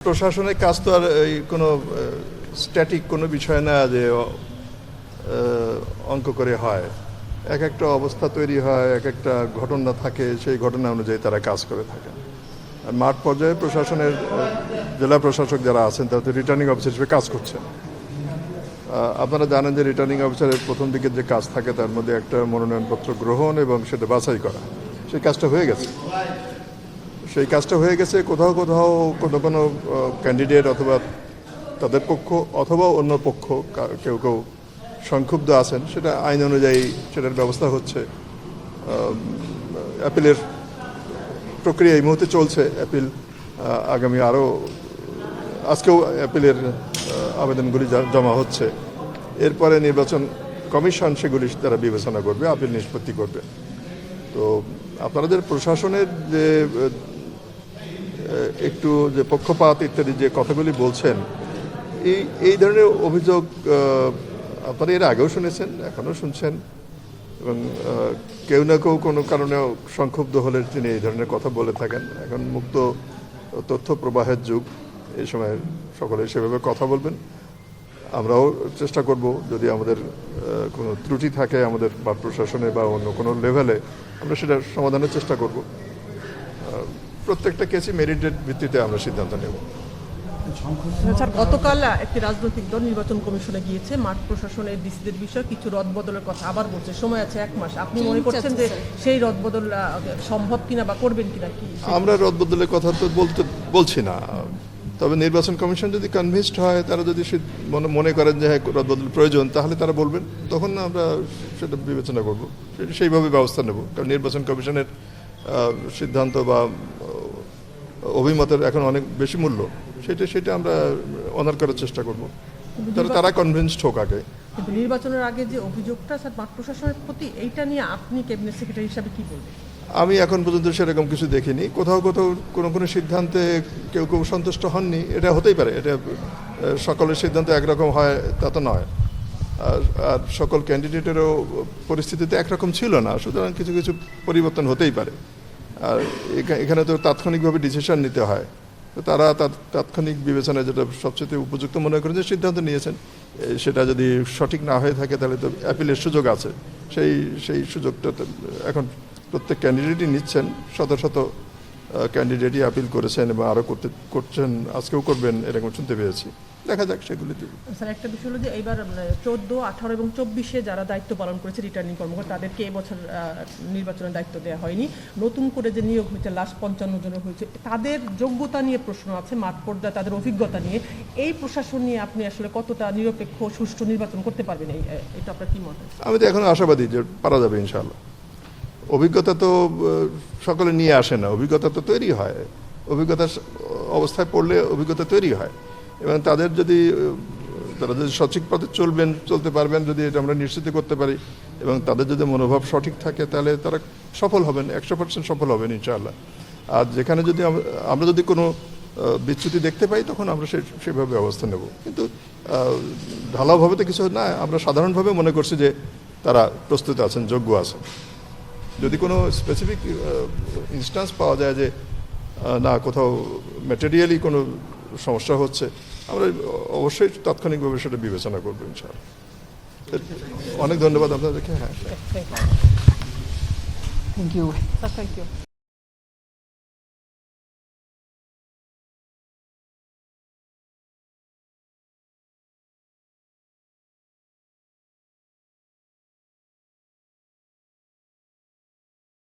প্রশাসনের কাজ তো আর কোনো স্ট্যাটিক কোনো বিষয় না যে অঙ্ক করে হয়। এক একটা অবস্থা তৈরি হয়, এক একটা ঘটনা থাকে, সেই ঘটনা অনুযায়ী তারা কাজ করে থাকেন। আর মাঠ পর্যায়ে প্রশাসনের জেলা প্রশাসক যারা আছেন তারা তো রিটার্নিং অফিসার হিসেবে কাজ করছেন। আপনারা জানেন যে রিটার্নিং অফিসারের প্রথম দিকের যে কাজ থাকে তার মধ্যে একটা মনোনয়নপত্র গ্রহণ এবং সেটা বাছাই করা, সেই কাজটা হয়ে গেছে। কোথাও কোথাও কোনো ক্যান্ডিডেট অথবা তাদের পক্ষ অথবা অন্য পক্ষ কেউ সংক্ষুব্ধ আছেন, সেটা আইন অনুযায়ী সেটার ব্যবস্থা হচ্ছে। অ্যাপিলের প্রক্রিয়া এই মুহূর্তে চলছে। অ্যাপিল আগামী আজকেও অ্যাপিলের আবেদনগুলি জমা হচ্ছে। এরপরে নির্বাচন কমিশন সেগুলি তারা বিবেচনা করবে, আপিল নিষ্পত্তি করবে। তো আপনাদের প্রশাসনের যে একটু যে পক্ষপাত ইত্যাদি যে কথাগুলি বলছেন, এই ধরনের অভিযোগ আপনারা এর আগেও শুনেছেন, এখনও শুনছেন, এবং কেউ না কেউ কোনো কারণে সংক্ষুব্ধ হলে তিনি এই ধরনের কথা বলে থাকেন। এখন মুক্ত তথ্য প্রবাহের যুগ, এই সময় সকলে সেভাবে কথা বলবেন। আমরাও চেষ্টা করব, যদি আমাদের কোনো ত্রুটি থাকে আমাদের বা প্রশাসনে বা অন্য কোনো লেভেলে, আমরা সেটা সমাধানের চেষ্টা করব। প্রত্যেকটা কেসই মেরিটের ভিত্তিতে আমরা সিদ্ধান্ত নেব। স্যার, গতকাল একটি রাজনৈতিক দল নির্বাচন কমিশনে গিয়েছে মাঠ প্রশাসনের ডিসিদের বিষয়ে কিছু রদবদলের কথা আবার বলছে, সময় আছে 1 মাস। আপনি মনে করছেন যে সেই রদবদল সম্ভব কিনা বা করবেন কিনা? কি আমরা রদবদলের কথা তো বলছি না, তবে নির্বাচন কমিশন যদি কনভিন্সড হয়, তারা যদি মনে করেন যে হ্যাঁ রদবদল প্রয়োজন, তাহলে তারা বলবেন, তখন আমরা সেটা বিবেচনা করব, সেইভাবে ব্যবস্থা নেব। কারণ নির্বাচন কমিশনের সিদ্ধান্ত বা অভিমতের এখন অনেক বেশি মূল্য, সেটা আমরা অনার করার চেষ্টা করব। তারা কনভিন্সড হোক আগে। কিন্তু নির্বাচনের আগে যে অভিযোগটা স্যার মাঠ প্রশাসনের প্রতি, এইটা নিয়ে আপনি ক্যাবিনেট সেক্রেটারি হিসাবে কি বলবেন? আমি এখন পর্যন্ত সেরকম কিছু দেখিনি। কোথাও কোনো সিদ্ধান্তে কেউ সন্তুষ্ট হননি, এটা হতেই পারে। এটা সকলের সিদ্ধান্ত একরকম হয় তা তো নয়। আর সকল ক্যান্ডিডেটেরও পরিস্থিতিতে একরকম ছিল না, সুতরাং কিছু পরিবর্তন হতেই পারে। আর এখানে তো তাৎক্ষণিকভাবে ডিসিশন নিতে হয়। তো তারা তাৎক্ষণিক বিবেচনায় যেটা সবচেয়ে উপযুক্ত মনে করেন যে সিদ্ধান্ত নিয়েছেন, সেটা যদি সঠিক না হয়ে থাকে তাহলে তো অ্যাপিলের সুযোগ আছে। সেই সুযোগটা এখন প্রত্যেক ক্যান্ডিডেটই নিচ্ছেন। শত ক্যান্ডিডেটই আপিল করেছেন এবং আরও করছেন, আজকেও করবেন, এরকম শুনতে পেয়েছি। দেখা যাক সেগুলিতে। স্যার, একটা বিষয় হলো যে এইবার 14, 18 এবং 24-এ যারা দায়িত্ব পালন করেছে রিটার্নিং কর্মকর্তা, তাদেরকে এবছর নির্বাচনের দায়িত্ব দেওয়া হয়নি। নতুন করে যে নিয়োগ হয়েছে লাস্ট 55 জনের হয়েছে, তাদের যোগ্যতা নিয়ে প্রশ্ন আছে, মাঠ পর্যায়ে তাদের অভিজ্ঞতা নিয়ে। এই প্রশাসন নিয়ে আপনি আসলে কতটা নিরপেক্ষ সুষ্ঠু নির্বাচন করতে পারবেন, এটা আপনার কি মনে হয়? আমি তো এখন আশাবাদী যে পারা যাবে ইনশাআল্লাহ। অভিজ্ঞতা তো সকলে নিয়ে আসে না, অভিজ্ঞতা তো তৈরি হয়। অভিজ্ঞতা অবস্থায় পড়লে অভিজ্ঞতা তৈরি হয়, এবং তারা যদি সঠিক পথে চলতে পারবেন, যদি এটা আমরা নিশ্চিত করতে পারি, এবং তাদের যদি মনোভাব সঠিক থাকে, তাহলে তারা সফল হবেন, 100% সফল হবেন ইনশাআল্লাহ। আর যেখানে যদি আমরা যদি কোনো বিচ্যুতি দেখতে পাই, তখন আমরা সেভাবে ব্যবস্থা নেব। কিন্তু ঢালাওভাবে তো কিছু না, আমরা সাধারণভাবে মনে করছি যে তারা প্রস্তুত আছেন, যোগ্য আছেন। যদি কোনো স্পেসিফিক ইনস্ট্যান্স পাওয়া যায় যে না কোথাও ম্যাটেরিয়ালি কোনো সমস্যা হচ্ছে, আমরা অবশ্যই তাৎক্ষণিকভাবে সেটা বিবেচনা করবো ইনশাআল্লাহ। অনেক ধন্যবাদ আপনাদেরকে। হ্যাঁ, থ্যাংক ইউ।